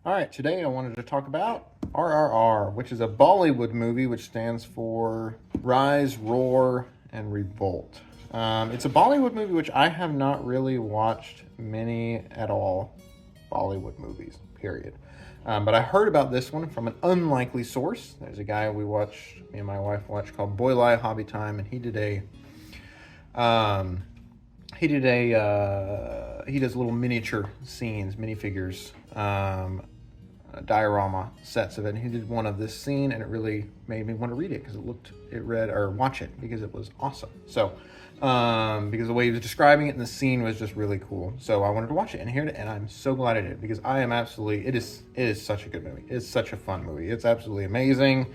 All right, today I wanted to talk about RRR, which is a Bollywood movie, which stands for Rise, Roar, and Revolt. It's a Bollywood movie which I have not really watched many at all Bollywood movies, period. But I heard about this one from an unlikely source. There's a guy me and my wife watched called Boylai Hobby Time, and he does little miniature scenes, minifigures, diorama sets of it. And he did one of this scene, and it really made me want to read it because watch it because it was awesome. So, because the way he was describing it and the scene was just really cool. So I wanted to watch it and hear it, and I'm so glad I did because it is such a good movie. It's such a fun movie. It's absolutely amazing.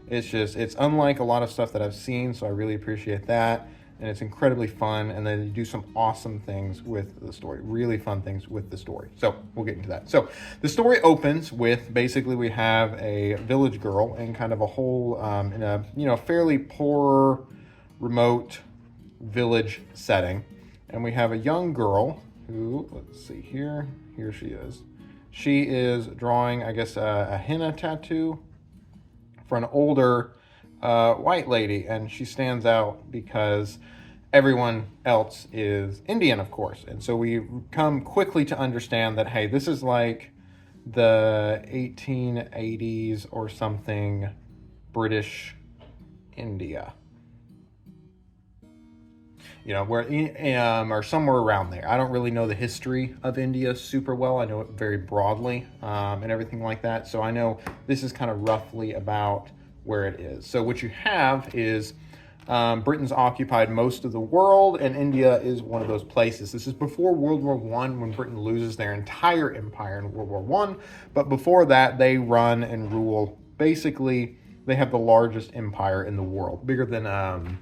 It's unlike a lot of stuff that I've seen, so I really appreciate that. And it's incredibly fun, and then you do some awesome things with the story, really fun things with the story. So we'll get into that. So the story opens with basically we have a village girl in kind of a whole in a fairly poor, remote village setting, and we have a young girl who, let's see here she is. She is drawing, I guess, a henna tattoo for an older white lady, and she stands out because everyone else is Indian, of course. And so we come quickly to understand that, hey, this is like the 1880s or something British India. Or somewhere around there. I don't really know the history of India super well. I know it very broadly and everything like that. So I know this is kind of roughly about where it is. So what you have is Britain's occupied most of the world, and India is one of those places. This is before World War I, when Britain loses their entire empire in World War I. But before that, they run and rule. Basically, they have the largest empire in the world, bigger than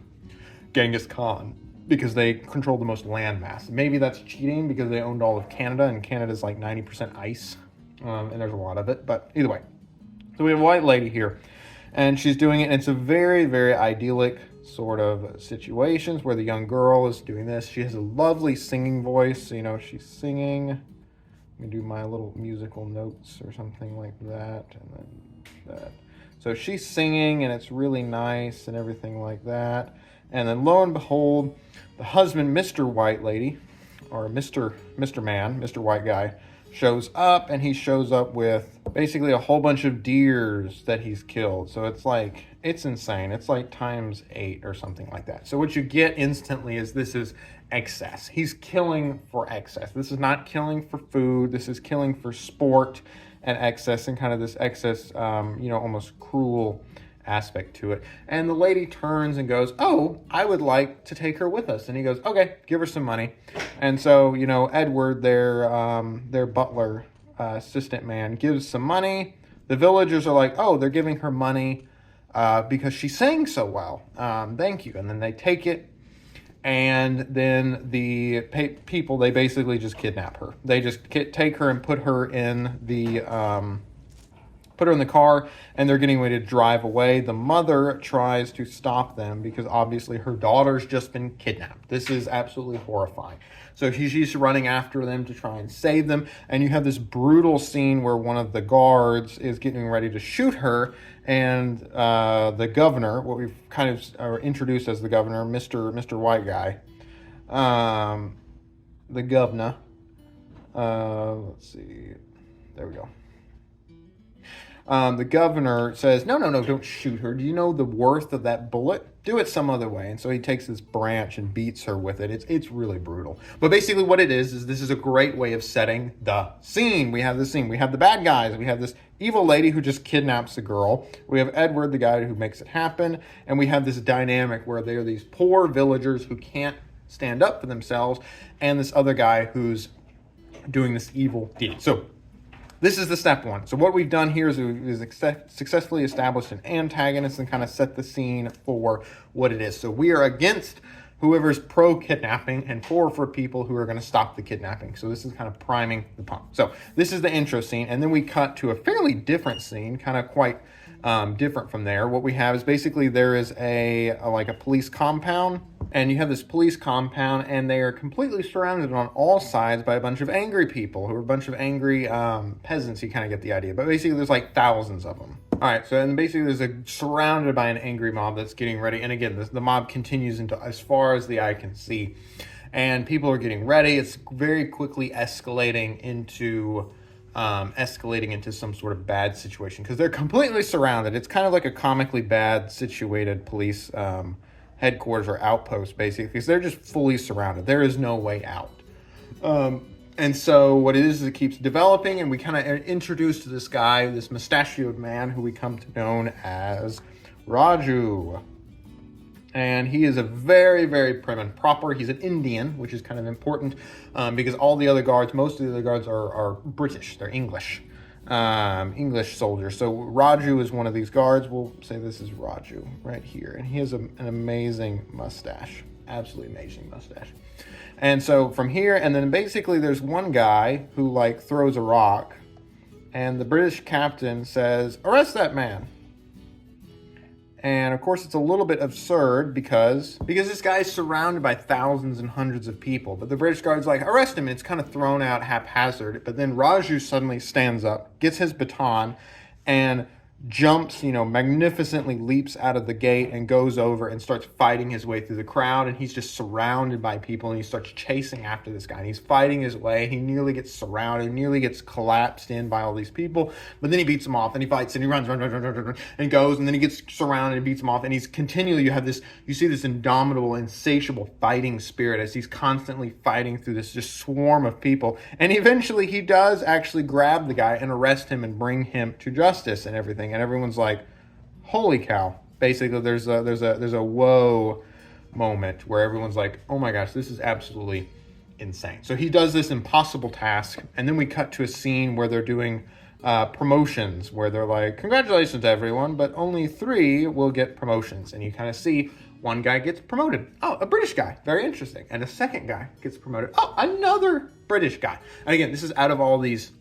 Genghis Khan, because they control the most land mass. Maybe that's cheating because they owned all of Canada, and Canada's like 90% ice, and there's a lot of it. But either way, so we have a white lady here, and she's doing it, and it's a very, very idyllic sort of situations where the young girl is doing this. She has a lovely singing voice. She's singing. I'm gonna do my little musical notes or something like that, and then that. So she's singing, and it's really nice and everything like that. And then lo and behold, the husband, Mr. White Lady, or Mr. Man, Mr. White Guy, shows up, and he shows up with basically a whole bunch of deers that he's killed. So it's insane. It's like times 8 or something like that. So what you get instantly is this is excess. He's killing for excess. This is not killing for food. This is killing for sport and excess, and kind of this excess, almost cruel aspect to it. And the lady turns and goes, "Oh, I would like to take her with us." And he goes, "Okay, give her some money." And so, Edward, their butler, assistant man, gives some money. The villagers are like, "Oh, they're giving her money because she sang so well. Thank you." And then they take it, and then the people, they basically just kidnap her. They just take her and put her in the car, and they're getting ready to drive away. The mother tries to stop them because obviously her daughter's just been kidnapped. This is absolutely horrifying. So she's running after them to try and save them. And you have this brutal scene where one of the guards is getting ready to shoot her, and the governor, what we've kind of are introduced as the governor, Mr. White Guy, the governor, let's see, there we go. The governor says, no, don't shoot her. Do you know the worth of that bullet? Do it some other way. And so he takes this branch and beats her with it. It's really brutal. But basically what it is this is a great way of setting the scene. We have the scene. We have the bad guys. We have this evil lady who just kidnaps the girl. We have Edward, the guy who makes it happen. And we have this dynamic where they are these poor villagers who can't stand up for themselves, and this other guy who's doing this evil deed. So this is the step one. So what we've done here is we've successfully established an antagonist and kind of set the scene for what it is. So we are against whoever's pro-kidnapping and for people who are going to stop the kidnapping. So this is kind of priming the pump. So this is the intro scene, and then we cut to a fairly different scene, kind of quite different from there. What we have is basically there is a police compound, And you have this police compound, and they are completely surrounded on all sides by a bunch of angry people who are a bunch of angry peasants. You kind of get the idea. But basically, there's like thousands of them. All right, so and basically there's surrounded by an angry mob that's getting ready. And again, the mob continues into as far as the eye can see. And people are getting ready. It's very quickly escalating into some sort of bad situation because they're completely surrounded. It's kind of like a comically bad situated police headquarters or outpost, basically, because they're just fully surrounded. There is no way out. And so what it is it keeps developing, and we kind of introduce to this guy, this mustachioed man who we come to know as Raju. And he is a very, very prim and proper. He's an Indian, which is kind of important because all the other guards, most of the other guards are British. They're English soldiers. So Raju is one of these guards. We'll say this is Raju right here. And he has an amazing mustache, absolutely amazing mustache. And so from here, and then basically there's one guy who like throws a rock, and the British captain says, "Arrest that man." And of course, it's a little bit absurd because this guy is surrounded by thousands and hundreds of people. But the British guard's like, "Arrest him." And it's kind of thrown out haphazard. But then Raju suddenly stands up, gets his baton, and jumps, magnificently leaps out of the gate and goes over and starts fighting his way through the crowd. And he's just surrounded by people, and he starts chasing after this guy. And he's fighting his way. He nearly gets surrounded, nearly gets collapsed in by all these people. But then he beats them off, and he fights, and he runs, and goes, and then he gets surrounded and beats them off. And he's continually, you see this indomitable, insatiable fighting spirit as he's constantly fighting through this just swarm of people. And eventually he does actually grab the guy and arrest him and bring him to justice and everything. And everyone's like, "Holy cow!" Basically, there's a whoa moment where everyone's like, "Oh my gosh, this is absolutely insane." So he does this impossible task, and then we cut to a scene where they're doing promotions, where they're like, "Congratulations, everyone, but only 3 will get promotions." And you kind of see one guy gets promoted. Oh, a British guy, very interesting. And a second guy gets promoted. Oh, another British guy. And again, this is out of all these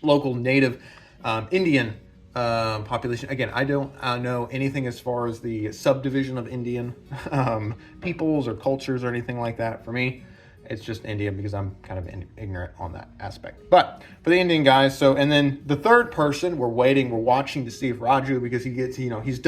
local native Indian population. Again, I don't know anything as far as the subdivision of Indian peoples or cultures or anything like that. For me, it's just India because I'm kind of ignorant on that aspect. But for the Indian guys, and then the third person, we're watching to see if Raju, because he gets, he's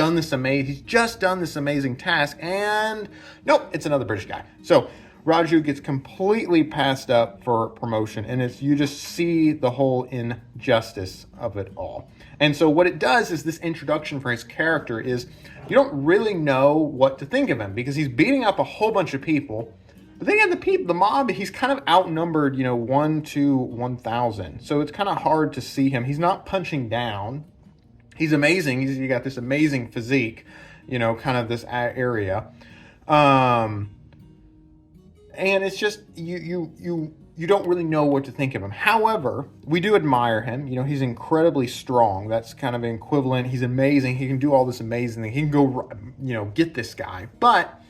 just done this amazing task, and nope, it's another British guy. So Raju gets completely passed up for promotion, and you just see the whole injustice of it all. And so what it does is this introduction for his character is you don't really know what to think of him because he's beating up a whole bunch of people. But then again, the mob, he's kind of outnumbered, 1 to 1,000. So it's kind of hard to see him. He's not punching down. He's amazing. He's got this amazing physique, kind of this area. And it's just, you don't really know what to think of him. However, we do admire him. He's incredibly strong. That's kind of an equivalent. He's amazing. He can do all this amazing thing. He can go, get this guy. But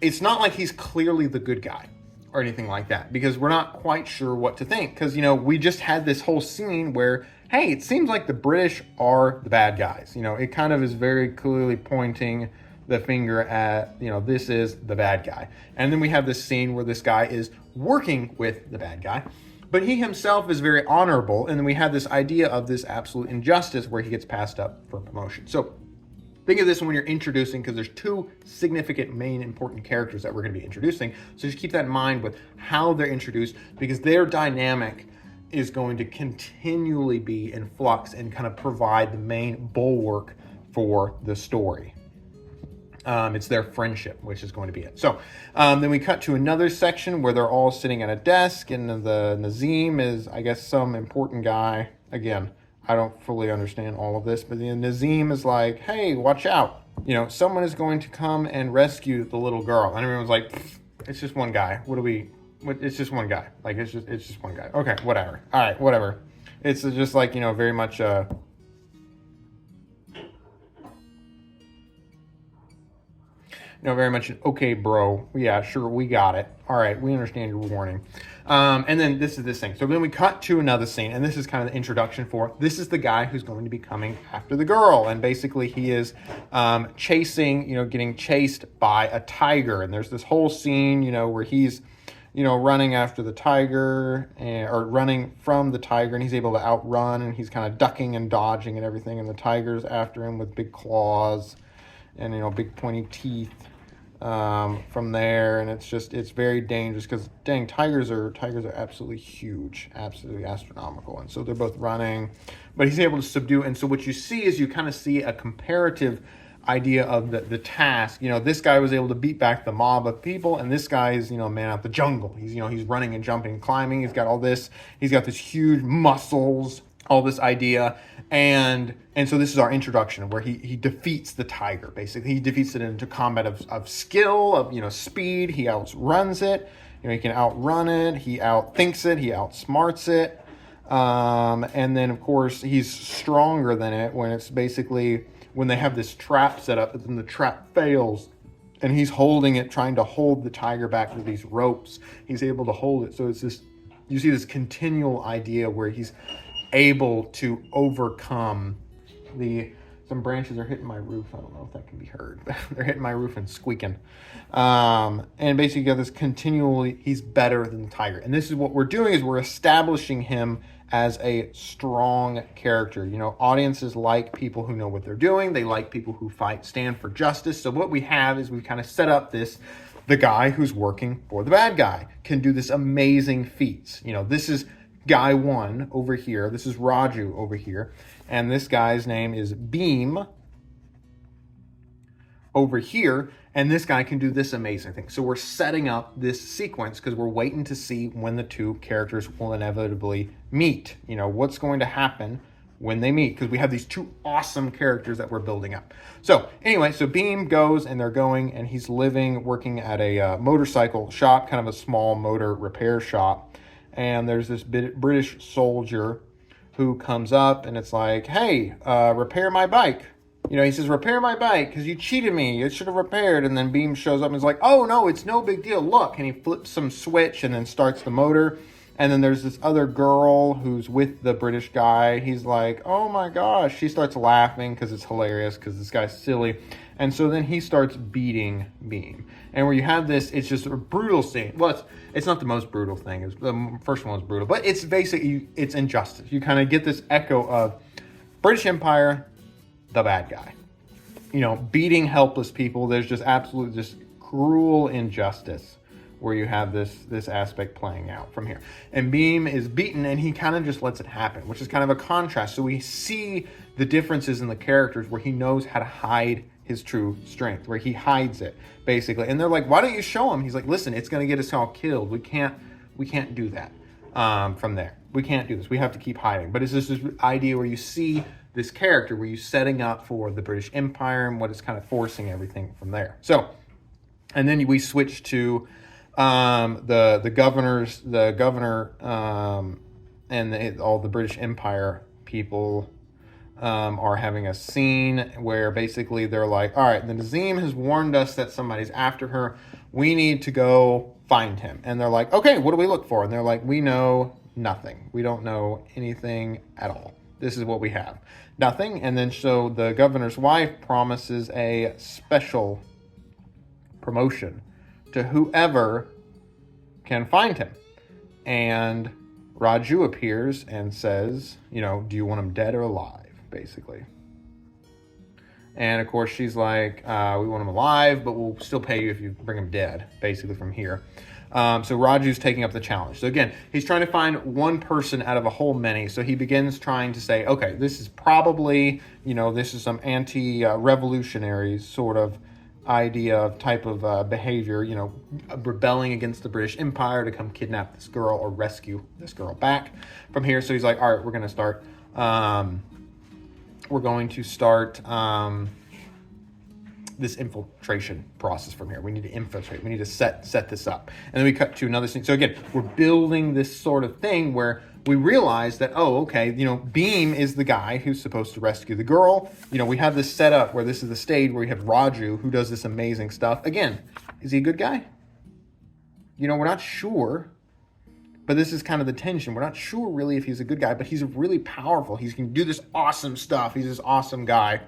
it's not like he's clearly the good guy or anything like that, because we're not quite sure what to think. Because, we just had this whole scene where, hey, it seems like the British are the bad guys. It kind of is very clearly pointing the finger at, this is the bad guy. And then we have this scene where this guy is working with the bad guy, but he himself is very honorable. And then we have this idea of this absolute injustice where he gets passed up for promotion. So think of this when you're introducing, because there's 2 significant main important characters that we're going to be introducing. So just keep that in mind with how they're introduced, because their dynamic is going to continually be in flux and kind of provide the main bulwark for the story. It's their friendship, which is going to be it. So then we cut to another section where they're all sitting at a desk, and the Nazim is, I guess, some important guy. Again, I don't fully understand all of this, but the Nazim is like, "Hey, watch out. Someone is going to come and rescue the little girl." And everyone's like, "It's just one guy. It's just one guy. Like, it's just one guy. Okay, whatever. All right, whatever." It's just like, very much very much, "Okay, bro. Yeah, sure, we got it. All right, we understand your warning." And then this is this thing. So then we cut to another scene, and this is kind of the introduction for, this is the guy who's going to be coming after the girl. And basically he is chasing, getting chased by a tiger. And there's this whole scene, where he's, running after the tiger, or running from the tiger, and he's able to outrun, and he's kind of ducking and dodging and everything. And the tiger's after him with big claws and, big pointy teeth. From there, and it's very dangerous because dang, tigers are absolutely huge, absolutely astronomical, and so they're both running, but he's able to subdue. And so what you see is you kind of see a comparative idea of the task. This guy was able to beat back the mob of people, and this guy is a man out the jungle. He's running and jumping and climbing. He's got this huge muscles, all this idea. And so this is our introduction where he defeats the tiger. Basically, he defeats it into combat of skill, of speed. He outruns it. He can outrun it. He outthinks it. He outsmarts it. And then of course he's stronger than it when it's basically when they have this trap set up, but then the trap fails. And he's holding it, trying to hold the tiger back with these ropes. He's able to hold it. So it's this, you see this continual idea where he's able to overcome some branches are hitting my roof. I don't know if that can be heard, but they're hitting my roof and squeaking. And basically you got this continually, he's better than the tiger. And this is what we're doing, is we're establishing him as a strong character. Audiences like people who know what they're doing. They like people who stand for justice. So what we have is we kind of set up the guy who's working for the bad guy can do this amazing feats. This is guy one over here. This is Raju over here. And this guy's name is Bheem over here. And this guy can do this amazing thing. So we're setting up this sequence because we're waiting to see when the two characters will inevitably meet. What's going to happen when they meet, because we have these two awesome characters that we're building up. So anyway, so Bheem goes, and they're going, and he's working at a motorcycle shop, kind of a small motor repair shop. And there's this British soldier who comes up, and it's like, hey, repair my bike. He says, repair my bike because you cheated me. It should have repaired. And then Bheem shows up and is like, oh, no, it's no big deal. Look. And he flips some switch and then starts the motor. And then there's this other girl who's with the British guy. He's like, oh, my gosh. She starts laughing because it's hilarious because this guy's silly. And so then he starts beating Bheem. And where you have this, it's just a brutal scene. Well, it's not the most brutal thing. The first one was brutal. But it's basically, it's injustice. You kind of get this echo of British Empire, the bad guy. Beating helpless people. There's just absolute, just cruel injustice where you have this aspect playing out from here. And Bheem is beaten, and he kind of just lets it happen, which is kind of a contrast. So we see the differences in the characters where he knows how to hide his true strength, where he hides it, basically. And they're like, why don't you show him? He's like, listen, it's going to get us all killed. We can't do that from there. We can't do this. We have to keep hiding. But it's just this idea where you see this character, where you're setting up for the British Empire and what is kind of forcing everything from there. So, and then we switch to the governor and all the British Empire people are having a scene where basically they're like, all right, the Nazim has warned us that somebody's after her. We need to go find him. And they're like, okay, what do we look for? And they're like, we know nothing. We don't know anything at all. This is what we have. Nothing. And then so the governor's wife promises a special promotion to whoever can find him. And Raju appears and says, do you want him dead or alive, basically? And of course she's like, we want him alive, but we'll still pay you if you bring him dead, basically from here. So Raju's taking up the challenge. So again, he's trying to find one person out of a whole many. So he begins trying to say, okay, this is probably, this is some anti-revolutionary sort of idea of type of behavior, rebelling against the British Empire to come kidnap this girl or rescue this girl back from here. So he's like, all right, we're going to start this infiltration process from here. We need to infiltrate. We need to set this up. And then we cut to another scene. So again, we're building this sort of thing where we realize that, oh, okay, Bheem is the guy who's supposed to rescue the girl. We have this set up where this is the stage where you have Raju who does this amazing stuff. Again, is he a good guy? We're not sure. but this is kind of the tension. We're not sure really if he's a good guy, but he's really powerful. He can do this awesome stuff. He's this awesome guy.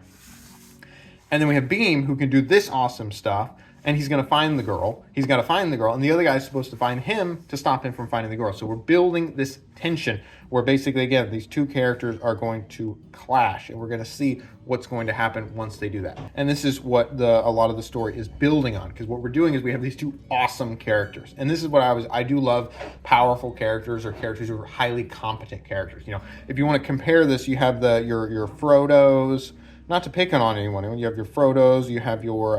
And then we have Bheem, who can do this awesome stuff, and he's going to find the girl. He's got to find the girl, and the other guy is supposed to find him to stop him from finding the girl. So we're building this tension where basically, again, these two characters are going to clash, and we're going to see what's going to happen once they do that. And this is what a lot of the story is building on, because what we're doing is we have these two awesome characters. And this is what I do love powerful characters, or characters who are highly competent characters. You know, if you want to compare this, you have your Frodos. Not to pick on anyone. You have your Frodos, you have your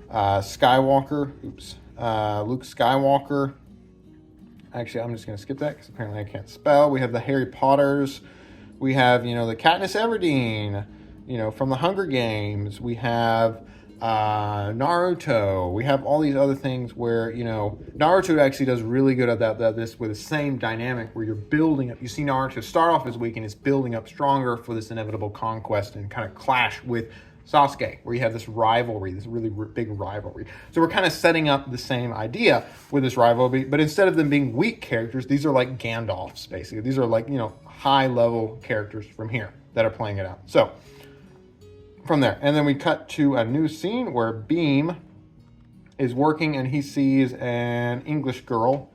Skywalker. Luke Skywalker. Actually, I'm just going to skip that because apparently I can't spell. We have the Harry Potters. We have, the Katniss Everdeen, from the Hunger Games. We have Naruto. We have all these other things where, Naruto actually does really good at this with the same dynamic where you're building up. You see Naruto start off as weak and is building up stronger for this inevitable conquest and kind of clash with Sasuke, where you have this rivalry, this really big rivalry. So we're kind of setting up the same idea with this rivalry, but instead of them being weak characters, these are like Gandalfs, basically. These are like, high-level characters from here that are playing it out. So from there, and then we cut to a new scene where Bheem is working and he sees an English girl,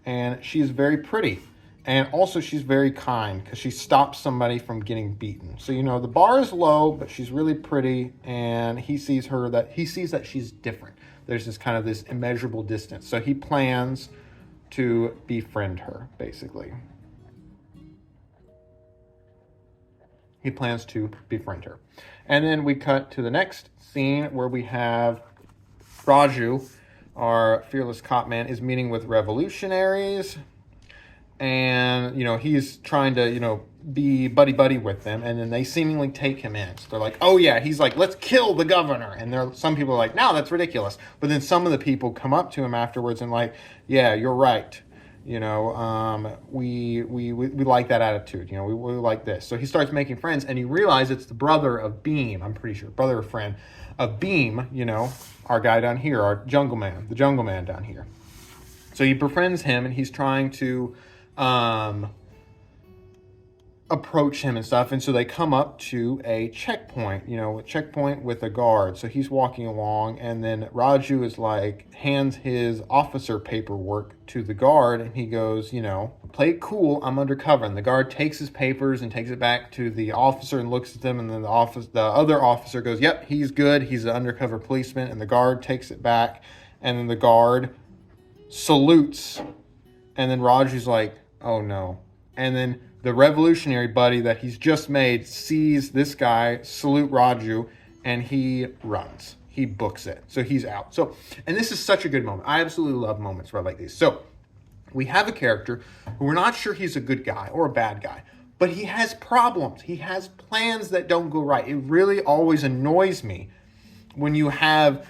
and she's very pretty. And also she's very kind because she stops somebody from getting beaten. So, the bar is low, but she's really pretty, and he sees that she's different. There's this immeasurable distance. So he plans to befriend her, basically. He plans to befriend her. And then we cut to the next scene where we have Raju, our fearless cop man, is meeting with revolutionaries. And, he's trying to, be buddy-buddy with them. And then they seemingly take him in. So they're like, oh, yeah. He's like, let's kill the governor. And some people are like, no, that's ridiculous. But then some of the people come up to him afterwards and like, yeah, you're right. We like that attitude. We like this. So he starts making friends. And you realize it's the brother of Bheem, I'm pretty sure. Brother or friend of Bheem, our guy down here, our jungle man. The jungle man down here. So he befriends him, and he's trying to approach him and stuff. And so they come up to a checkpoint, with a guard. So he's walking along, and then Raju is like, hands his officer paperwork to the guard, and he goes, play it cool, I'm undercover. And the guard takes his papers and takes it back to the officer and looks at them, and then the other officer goes, yep, he's good, he's an undercover policeman. And the guard takes it back, and then the guard salutes, and then Raju's like, oh no. And then the revolutionary buddy that he's just made sees this guy salute Raju, and he runs. He books it. So he's out. So, and this is such a good moment. I absolutely love moments where I like these. So we have a character who we're not sure he's a good guy or a bad guy, but he has problems. He has plans that don't go right. It really always annoys me when you have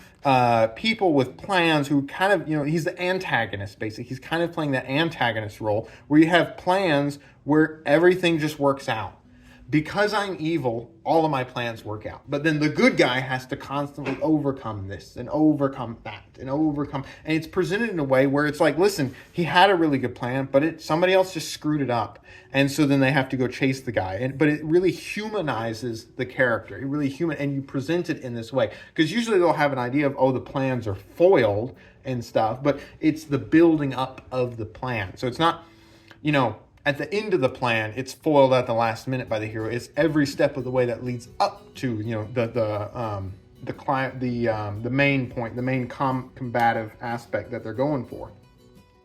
people with plans who kind of, he's the antagonist, basically. He's kind of playing that antagonist role where you have plans where everything just works out. Because I'm evil, all of my plans work out. But then the good guy has to constantly overcome this and overcome that and overcome. And it's presented in a way where it's like, listen, he had a really good plan, but somebody else just screwed it up. And so then they have to go chase the guy. But it really humanizes the character. It really and you present it in this way. Because usually they'll have an idea of, the plans are foiled and stuff. But it's the building up of the plan. So it's not, at the end of the plan, it's foiled at the last minute by the hero. It's every step of the way that leads up to, the client, the main point, the main combative aspect that they're going for.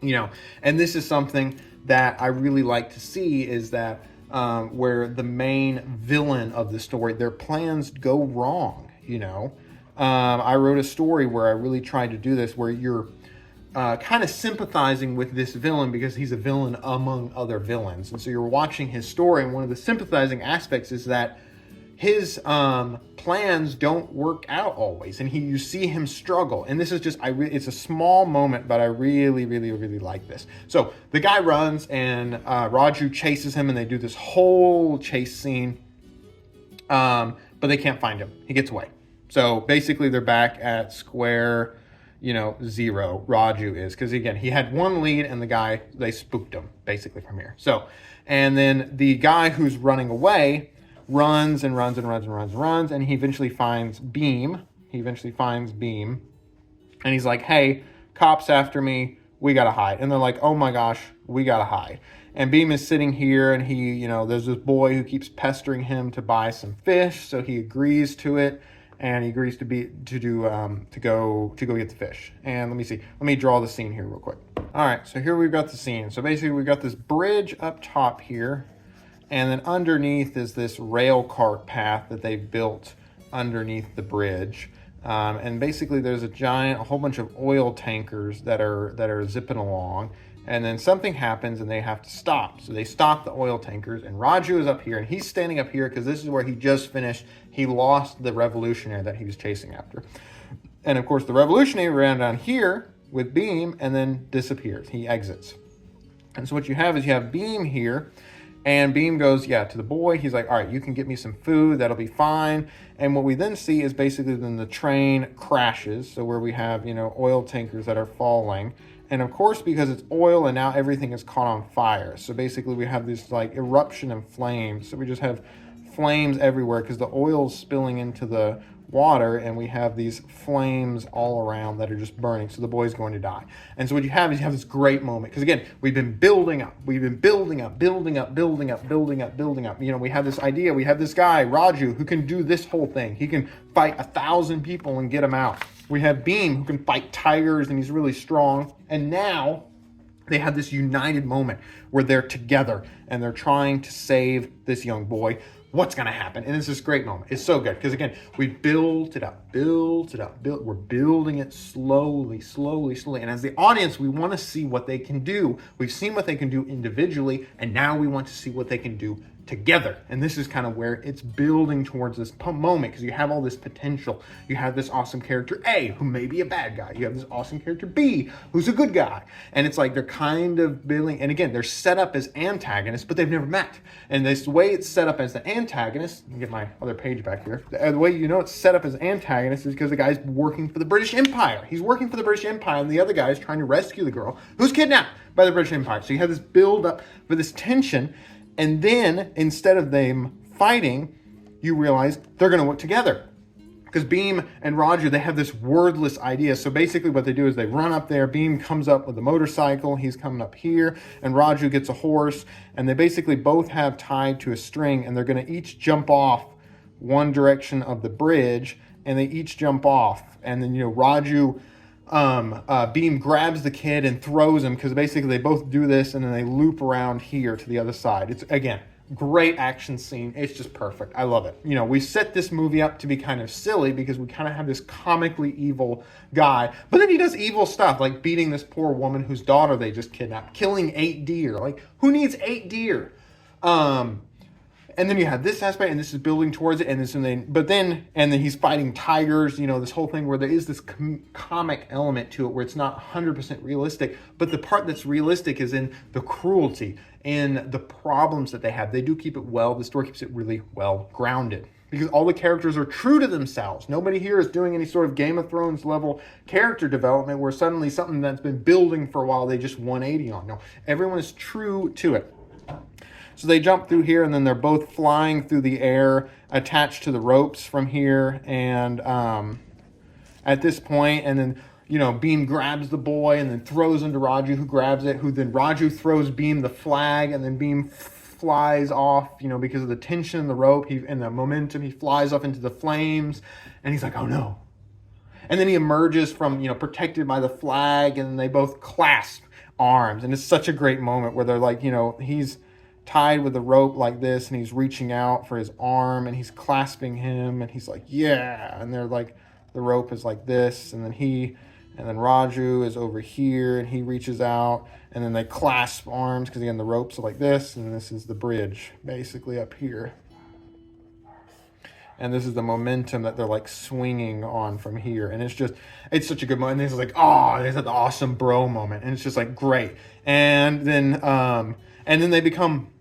And this is something that I really like to see, is that where the main villain of the story, their plans go wrong. I wrote a story where I really tried to do this, where you're kind of sympathizing with this villain because he's a villain among other villains. And so you're watching his story, and one of the sympathizing aspects is that his plans don't work out always, and you see him struggle. And this is just, it's a small moment, but I really, really, really like this. So the guy runs, and Raju chases him, and they do this whole chase scene, but they can't find him. He gets away. So basically they're back at square 0 Raju is, because again, he had one lead and the guy, they spooked him basically from here. So, and then the guy who's running away runs and runs and runs and runs and runs, and he eventually finds Bheem. And he's like, hey, cops after me, we gotta hide. And they're like, oh my gosh, we gotta hide. And Bheem is sitting here, and he, there's this boy who keeps pestering him to buy some fish, so he agrees to it, and he agrees to go get the fish. And let me draw the scene here real quick. All right, so here we've got the scene. So basically we've got this bridge up top here, and then underneath is this rail cart path that they've built underneath the bridge. And basically there's a whole bunch of oil tankers that are zipping along, and then something happens and they have to stop. So they stop the oil tankers, and Raju is up here, and he's standing up here because this is where he just finished. He lost the revolutionary that he was chasing after. And of course the revolutionary ran down here with Bheem and then disappears. He exits. And so what you have is Bheem here, and Bheem goes, to the boy. He's like, all right, you can get me some food. That'll be fine. And what we then see is basically then the train crashes. So where we have, oil tankers that are falling. And of course, because it's oil and now everything is caught on fire. So basically we have this like eruption of flames. So we just have flames everywhere because the oil's spilling into the water, and we have these flames all around that are just burning. So the boy's going to die. And so what you have is this great moment, because again, we've been building up. We have this idea. We have this guy, Raju, who can do this whole thing. He can fight 1,000 people and get them out. We have Bheem, who can fight tigers, and he's really strong. And now they have this united moment where they're together and they're trying to save this young boy. What's going to happen? And it's this great moment. It's so good because, again, we build it up. We're building it slowly. And as the audience, we want to see what they can do. We've seen what they can do individually, and now we want to see what they can do together. And this is kind of where it's building towards this moment, because you have all this potential. You have this awesome character A, who may be a bad guy. You have this awesome character B, who's a good guy. And it's like they're kind of building, and again, they're set up as antagonists, but they've never met. And this way it's set up as the antagonist, let me get my other page back here. The way it's set up as antagonist is because the guy's working for the British Empire. He's working for the British Empire, and the other guy is trying to rescue the girl who's kidnapped by the British Empire. So you have this build up for this tension. And then, instead of them fighting, you realize they're going to work together. Because Bheem and Raju, they have this wordless idea. So basically what they do is they run up there. Bheem comes up with a motorcycle. He's coming up here. And Raju gets a horse. And they basically both have tied to a string. And they're going to each jump off one direction of the bridge. And they each jump off. And then, Raju... Bheem grabs the kid and throws him, because basically they both do this and then they loop around here to the other side. It's, again, great action scene. It's just perfect. I love it. We set this movie up to be kind of silly because we kind of have this comically evil guy, but then he does evil stuff like beating this poor woman whose daughter they just kidnapped, killing 8 deer. Like, who needs 8 deer? And then you have this aspect, and this is building towards it, and then he's fighting tigers, this whole thing where there is this comic element to it where it's not 100% realistic, but the part that's realistic is in the cruelty and the problems that they have. They do keep it well. The story keeps it really well grounded, because all the characters are true to themselves. Nobody here is doing any sort of Game of Thrones level character development where suddenly something that's been building for a while, they just 180 on. No, everyone is true to it. So they jump through here, and then they're both flying through the air, attached to the ropes from here. And at this point, and then, Bheem grabs the boy and then throws him to Raju, who grabs it, who then Raju throws Bheem the flag, and then Bheem flies off, because of the tension in the rope and the momentum. He flies off into the flames, and he's like, oh no. And then he emerges from, protected by the flag, and they both clasp arms. And it's such a great moment where they're like, he's tied with a rope like this, and he's reaching out for his arm, and he's clasping him, and he's like, yeah. And they're like, the rope is like this, and then Raju is over here, and he reaches out, and then they clasp arms, because again, the ropes are like this, and this is the bridge basically up here. And this is the momentum that they're like swinging on from here. And it's such a good moment. And this is like, this is the awesome bro moment. And it's just like great. And then they become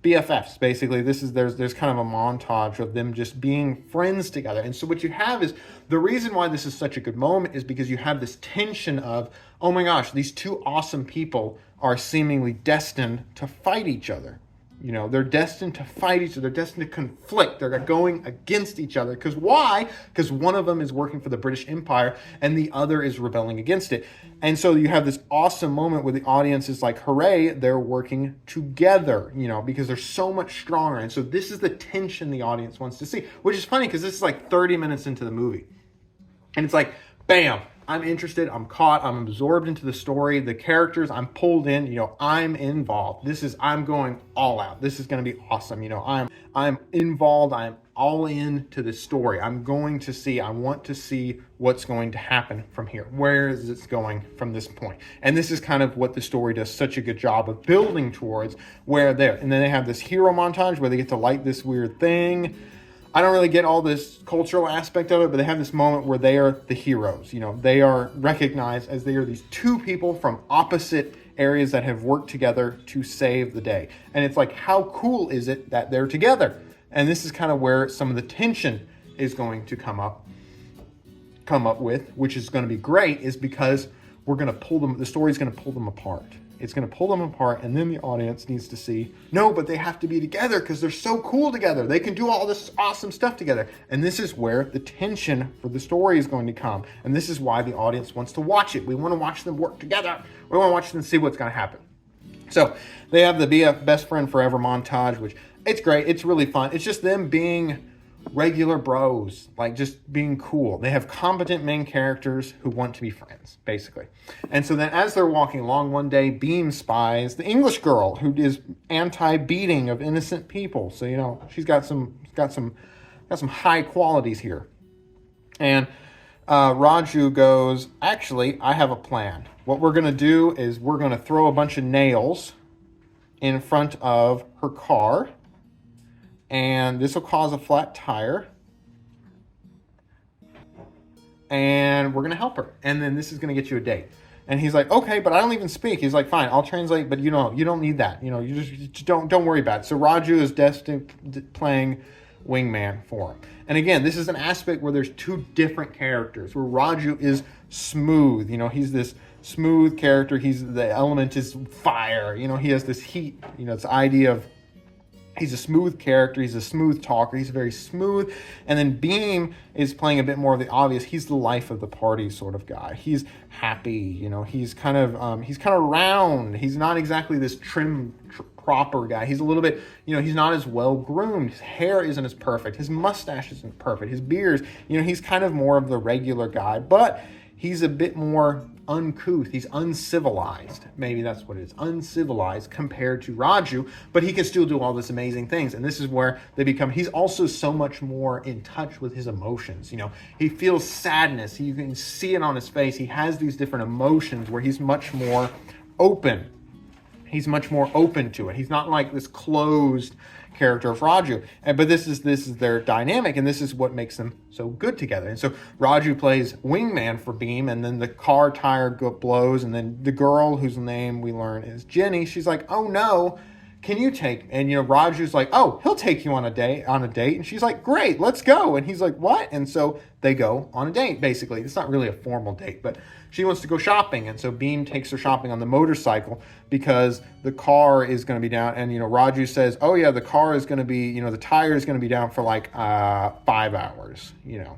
BFFs, basically. There's kind of a montage of them just being friends together. And so what you have is, the reason why this is such a good moment is because you have this tension of, oh my gosh, these two awesome people are seemingly destined to fight each other. You know, they're destined to fight each other. They're destined to conflict. They're going against each other. Because why? Because one of them is working for the British Empire and the other is rebelling against it. And so you have this awesome moment where the audience is like, hooray, they're working together, you know, because they're so much stronger. And so this is the tension the audience wants to see, which is funny because this is like 30 minutes into the movie. And it's like, bam, I'm interested, I'm caught, I'm absorbed into the story, the characters, I'm pulled in, you know, I'm involved. I'm going all out. This is going to be awesome. You know, I'm involved, I'm all into this story. I want to see what's going to happen from here. Where is it going from this point? And this is kind of what the story does such a good job of building towards, where there. And then they have this hero montage where they get to light this weird thing. I don't really get all this cultural aspect of it, but they have this moment where they are the heroes. You know, they are recognized as they are these two people from opposite areas that have worked together to save the day. And it's like, how cool is it that they're together? And this is kind of where some of the tension is going to come up with, which is going to be great, is because the story's going to pull them apart. It's going to pull them apart, and then the audience needs to see, no, but they have to be together because they're so cool together. They can do all this awesome stuff together. And this is where the tension for the story is going to come. And this is why the audience wants to watch it. We want to watch them work together. We want to watch them see what's going to happen. So they have the BF Best Friend Forever montage, which it's great. It's really fun. It's just them being regular bros, like just being cool. They have competent main characters who want to be friends, basically. And so then as they're walking along one day, Bheem spies the English girl who is anti-beating of innocent people. So, you know, she's got some high qualities here. And Raju goes, actually, I have a plan. What we're going to do is we're going to throw a bunch of nails in front of her car, and this will cause a flat tire, and we're going to help her. And then this is going to get you a date. And he's like, okay, but I don't even speak. He's like, fine, I'll translate, but you don't need that. You know, you just don't worry about it. So Raju is destined playing wingman for him. And again, this is an aspect where there's two different characters, where Raju is smooth. You know, he's this smooth character. The element is fire. You know, he has this heat, you know, this idea of, he's a smooth character. He's a smooth talker. He's very smooth. And then Bheem is playing a bit more of the obvious. He's the life of the party sort of guy. He's happy. You know, he's kind of round. He's not exactly this proper guy. He's a little bit, you know, he's not as well groomed. His hair isn't as perfect. His mustache isn't perfect. His beard, you know, he's kind of more of the regular guy, but he's a bit more uncouth. He's uncivilized. Maybe that's what it is. Uncivilized compared to Raju, but he can still do all this amazing things. And this is where he's also so much more in touch with his emotions. You know, he feels sadness. You can see it on his face. He has these different emotions where he's much more open. He's much more open to it. He's not like this closed character of Raju. But this is their dynamic, and this is what makes them so good together. And so Raju plays wingman for Bheem, and then the car tire blows, and then the girl whose name we learn is Jenny, she's like, oh no, can you take, and you know, Raju's like, oh, he'll take you on a date, and she's like, great, let's go. And he's like, what? And so they go on a date, basically. It's not really a formal date, but she wants to go shopping, and so Bheem takes her shopping on the motorcycle because the car is going to be down, and you know, Raju says, oh yeah, the car is going to be, you know, the tire is going to be down for like 5 hours, you know.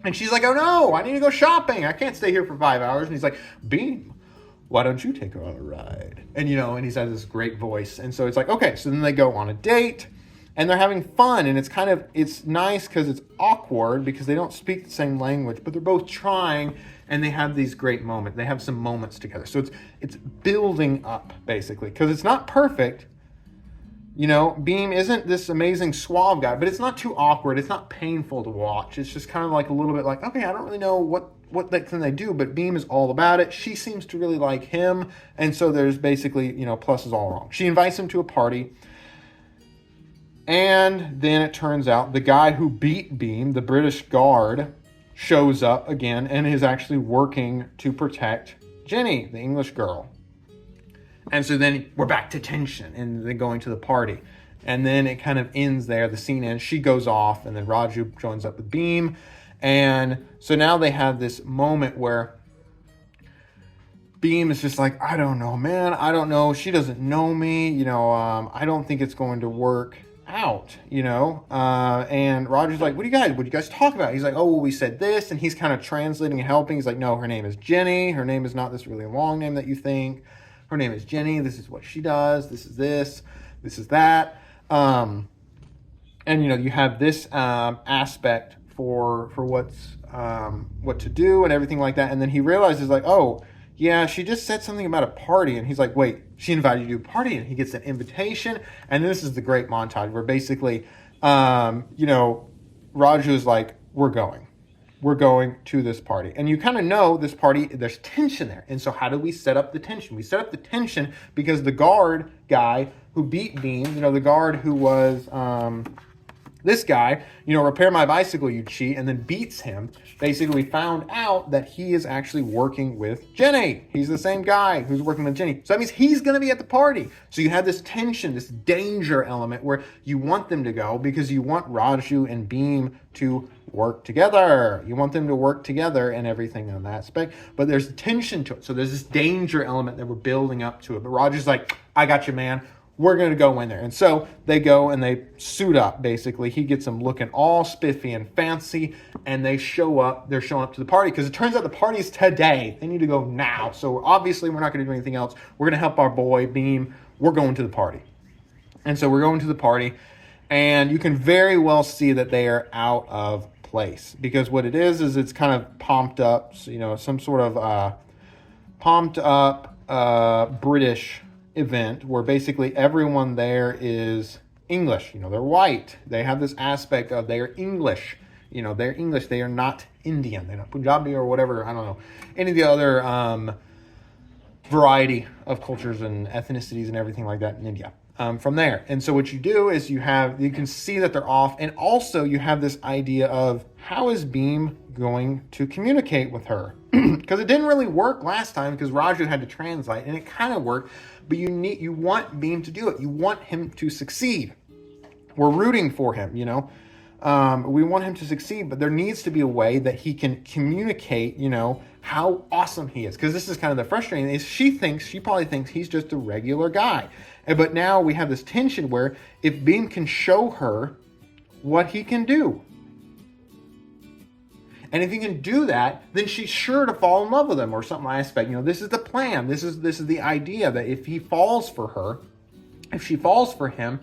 And she's like, oh no, I need to go shopping, I can't stay here for 5 hours. And he's like, Bheem, why don't you take her on a ride? And you know, and he's has this great voice. And so it's like, okay, so then they go on a date and they're having fun, and it's nice because it's awkward because they don't speak the same language, but they're both trying, and they have these great moments. They have some moments together. So it's building up, basically, because it's not perfect. You know, Bheem isn't this amazing suave guy, but it's not too awkward. It's not painful to watch. It's just kind of like a little bit like, okay, I don't really know what can they do, but Bheem is all about it. She seems to really like him, and so there's basically, you know, pluses all wrong. She invites him to a party, and then it turns out the guy who beat Bheem, the British guard, shows up again and is actually working to protect Jenny, the English girl. And so then we're back to tension, and then going to the party. And then it kind of ends there. The scene ends. She goes off, and then Raju joins up with Bheem. And so now they have this moment where Bheem is just like, I don't know, man. I don't know. She doesn't know me. I don't think it's going to work out, and Roger's like, what do you guys talk about? He's like, oh, well, we said this, and he's kind of translating and helping. He's like, no, her name is Jenny. Her name is not this really long name that you think. Her name is Jenny. This is what she does. This is that. And you have this aspect for what's what to do and everything like that. And then he realizes like, oh yeah, she just said something about a party. And he's like, wait, she invited you to a party? And he gets an invitation. And this is the great montage where basically, Raju is like, we're going to this party. And you kind of know this party, there's tension there. And so how do we set up the tension? We set up the tension because the guard guy who beat Bheem, the guard who was this guy, repair my bicycle, you cheat, and then beats him. Basically, we found out that he is actually working with Jenny. He's the same guy who's working with Jenny. So that means he's going to be at the party. So you have this tension, this danger element where you want them to go because you want Raju and Bheem to work together. You want them to work together and everything on that aspect. But there's tension to it. So there's this danger element that we're building up to it. But Raju's like, I got you, man. We're going to go in there. And so they go and they suit up, basically. He gets them looking all spiffy and fancy, and they show up. They're showing up to the party because it turns out the party's today. They need to go now. So obviously we're not going to do anything else. We're going to help our boy, Bheem. We're going to the party. And so we're going to the party, and you can very well see that they are out of place because what it is it's kind of pumped up, some sort of pumped up British event where basically everyone there is English. They're white. They have this aspect of they're English. They're English. They are not Indian. They're not Punjabi or whatever. I don't know. Any of the other variety of cultures and ethnicities and everything like that in India. From there. And so what you do is you can see that they're off. And also you have this idea of how is Bheem going to communicate with her? Because it didn't really work last time because Raju had to translate and it kind of worked. But you want Bheem to do it. You want him to succeed. We're rooting for him, we want him to succeed, but there needs to be a way that he can communicate, how awesome he is. Because this is kind of the frustrating is she probably thinks he's just a regular guy. But now we have this tension where if Bheem can show her what he can do, and if he can do that, then she's sure to fall in love with him or something aspect. This is the plan. This is the idea that if he falls for her, if she falls for him,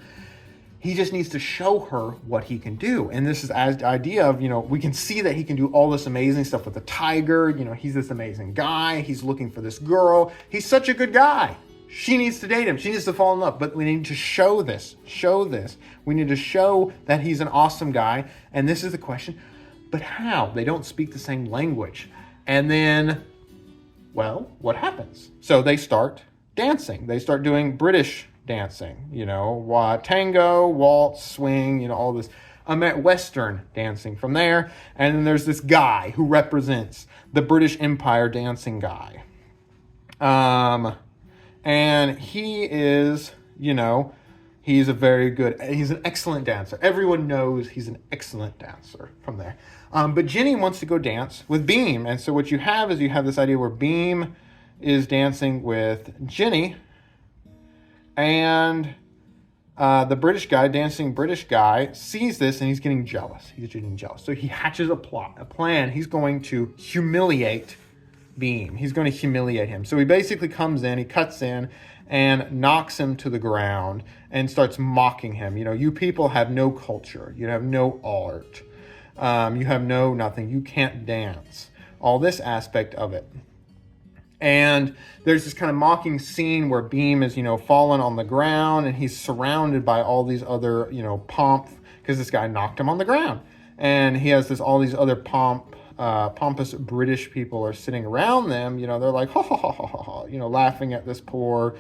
he just needs to show her what he can do. And this is as the idea of, we can see that he can do all this amazing stuff with the tiger. He's this amazing guy. He's looking for this girl. He's such a good guy. She needs to date him. She needs to fall in love. But we need to show this. We need to show that he's an awesome guy. And this is the question. But how? They don't speak the same language. And then, well, what happens? So they start dancing. They start doing British dancing, tango, waltz, swing, all this Western dancing from there. And then there's this guy who represents the British Empire dancing guy. And he is, he's an excellent dancer. Everyone knows he's an excellent dancer from there. But Jenny wants to go dance with Bheem. And so what you have is this idea where Bheem is dancing with Jenny and the British guy sees this and he's getting jealous. So he hatches a plan. He's going to humiliate Bheem. He's going to humiliate him. So he basically comes in, he cuts in and knocks him to the ground and starts mocking him. You people have no culture. You have no art. You have no nothing. You can't dance. All this aspect of it. And there's this kind of mocking scene where Bheem is, fallen on the ground and he's surrounded by all these other, pomp, because this guy knocked him on the ground. And he has all these other pompous British people are sitting around them, they're like, ha, ha, ha, ha, ha, ha, laughing at this poor,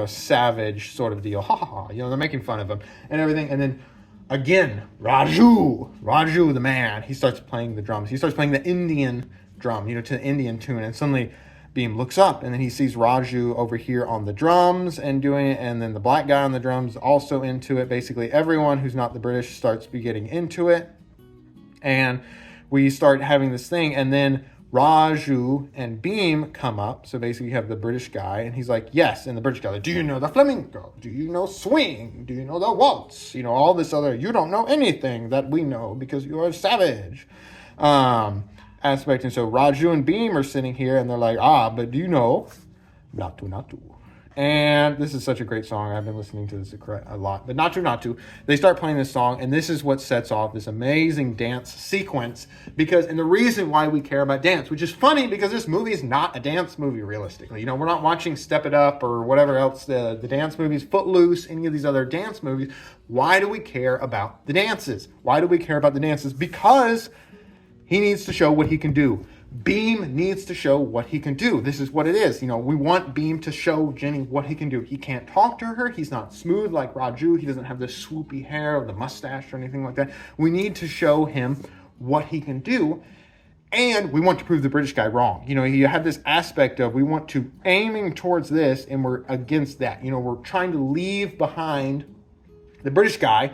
savage sort of deal. Ha, ha, ha, they're making fun of him and everything. And then again, Raju, the man, he starts playing the drums. He starts playing the Indian drum, to the Indian tune. And suddenly Bheem looks up, and then he sees Raju over here on the drums and doing it, and then the black guy on the drums also into it. Basically, everyone who's not the British starts getting into it, and we start having this thing, and then Raju and Bheem come up. So basically you have the British guy, and he's like, yes. And the British guy, like, do you know the flamenco? Do you know swing? Do you know the waltz? You know, all this other, you don't know anything that we know because you are a savage aspect. And so Raju and Bheem are sitting here, and they're like, but do you know Natu Natu? And this is such a great song. I've been listening to this a lot. But Natu Natu, they start playing this song, and this is what sets off this amazing dance sequence. And the reason why we care about dance, which is funny because this movie is not a dance movie, realistically. You know, we're not watching Step It Up or whatever else, the dance movies, Footloose, any of these other dance movies. Why do we care about the dances? Why do we care about the dances? Because he needs to show what he can do. Bheem needs to show what he can do. This is what it is. You know, we want Bheem to show Jenny what he can do. He can't talk to her. He's not smooth like Raju. He doesn't have the swoopy hair or the mustache or anything like that. We need to show him what he can do. And we want to prove the British guy wrong. You know, you have this aspect of we want to aiming towards this, and we're against that. You know, we're trying to leave behind the British guy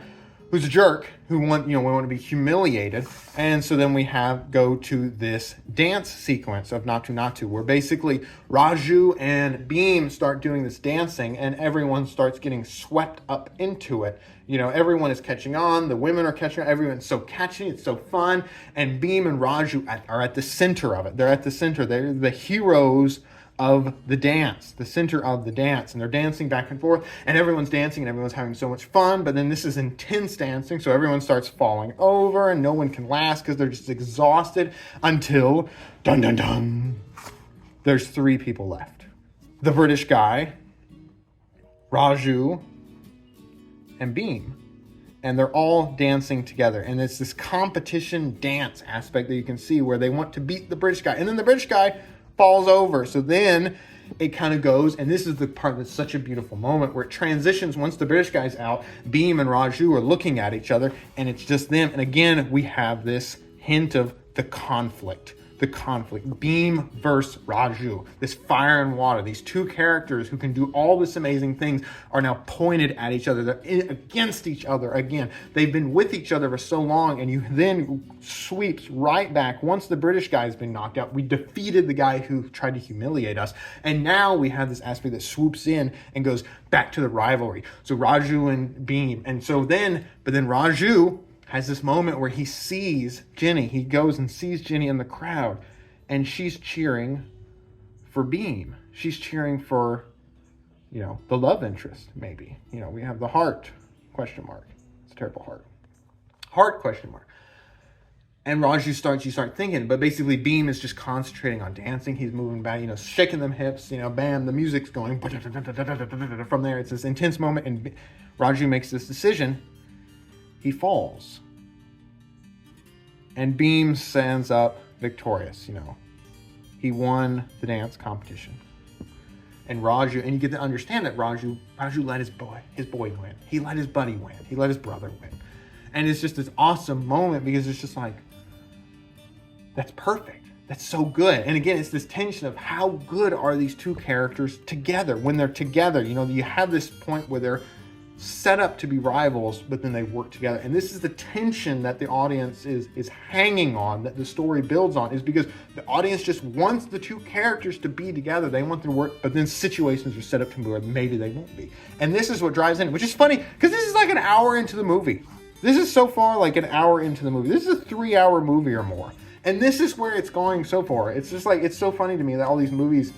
who's a jerk, we want to be humiliated. And so then we go to this dance sequence of Natu Natu, where basically Raju and Bheem start doing this dancing, and everyone starts getting swept up into it. You know, everyone is catching on, the women are catching on, everyone's so catchy, it's so fun, and Bheem and Raju are at the center of it. They're at the center, they're the heroes of the dance, the center of the dance, and they're dancing back and forth, and everyone's dancing and everyone's having so much fun. But then this is intense dancing, so everyone starts falling over and no one can last because they're just exhausted until dun dun dun, there's 3 people left: the British guy, Raju, and Bheem. And they're all dancing together, and it's this competition dance aspect that you can see where they want to beat the British guy, and then the British guy falls over. So then it kind of goes, and this is the part that's such a beautiful moment where it transitions. Once the British guy's out, Bheem and Raju are looking at each other, and it's just them. And again, we have this hint of the conflict. Bheem versus Raju, this fire and water, these 2 characters who can do all this amazing things are now pointed at each other. They're against each other again. They've been with each other for so long, and you then sweeps right back. Once the British guy has been knocked out, we defeated the guy who tried to humiliate us, and now we have this aspect that swoops in and goes back to the rivalry. So Raju and Bheem, but then Raju has this moment where he sees Jenny. He goes and sees Jenny in the crowd, and she's cheering for Bheem. She's cheering for, the love interest, maybe. We have the heart, question mark. It's a terrible heart. Heart, question mark. And Raju start thinking, but basically Bheem is just concentrating on dancing. He's moving back, shaking them hips, bam, the music's going. From there, it's this intense moment, and Raju makes this decision. He falls. And Bheem stands up victorious, He won the dance competition. And Raju, and you get to understand that Raju let his boy win. He let his buddy win. He let his brother win. And it's just this awesome moment because it's just like, that's perfect. That's so good. And again, it's this tension of how good are these 2 characters together. When they're together, you have this point where they're set up to be rivals, but then they work together. And this is the tension that the audience is hanging on, that the story builds on, is because the audience just wants the 2 characters to be together. They want them to work, but then situations are set up to where maybe they won't be. And this is what drives in, which is funny, because this is like an hour into the movie. This is so far like an hour into the movie. This is a 3-hour movie or more. And this is where it's going so far. It's just like, it's so funny to me that all these movies,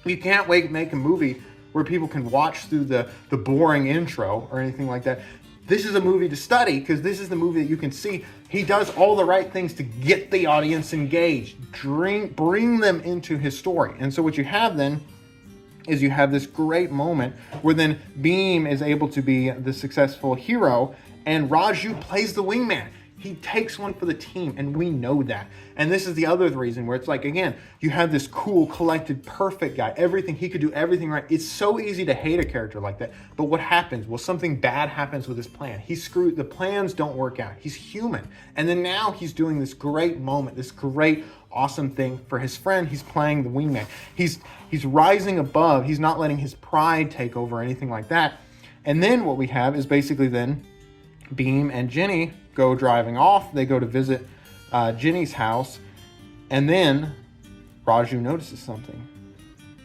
you can't wait to make a movie where people can watch through the boring intro or anything like that. This is a movie to study, because this is the movie that you can see. He does all the right things to get the audience engaged, bring them into his story. And so what you have then is you have this great moment where then Bheem is able to be the successful hero, and Raju plays the wingman. He takes one for the team, and we know that. And this is the other reason where it's like, again, you have this cool, collected, perfect guy. Everything, he could do everything right. It's so easy to hate a character like that. But what happens? Well, something bad happens with his plan. The plans don't work out. He's human. And then now he's doing this great moment, this great, awesome thing for his friend. He's playing the wingman. He's rising above. He's not letting his pride take over or anything like that. And then what we have is basically then Bheem and Jenny go driving off. They go to visit Jenny's house. And then Raju notices something.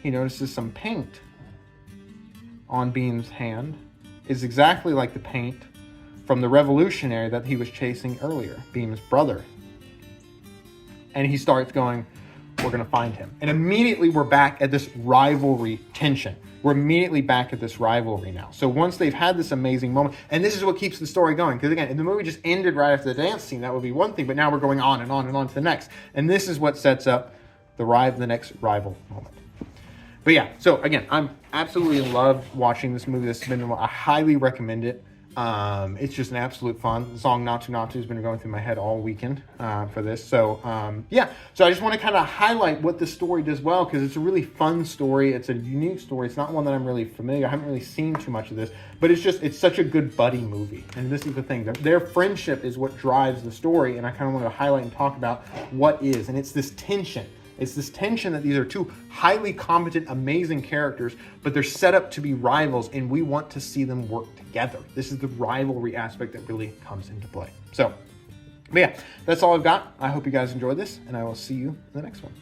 He notices some paint on Bheem's hand. It's exactly like the paint from the revolutionary that he was chasing earlier, Bheem's brother. And he starts going, we're going to find him. And immediately we're back at this rivalry tension. We're immediately back at this rivalry now. So once they've had this amazing moment, and this is what keeps the story going. Because again, if the movie just ended right after the dance scene, that would be one thing. But now we're going on and on and on to the next. And this is what sets up the next rival moment. But yeah, so again, I'm absolutely loved watching this movie. This has been, I highly recommend it. It's just an absolute fun. The song Natu Natu has been going through my head all weekend for this. So yeah, so I just want to kind of highlight what this story does well, because it's a really fun story. It's a unique story. It's not one that I'm really familiar. I haven't really seen too much of this, but it's such a good buddy movie. And this is the thing, their friendship is what drives the story. And I kind of wanted to highlight and talk about what is, and it's this tension. It's this tension that these are two highly competent, amazing characters, but they're set up to be rivals, and we want to see them work together. This is the rivalry aspect that really comes into play. So, but yeah, that's all I've got. I hope you guys enjoyed this, and I will see you in the next one.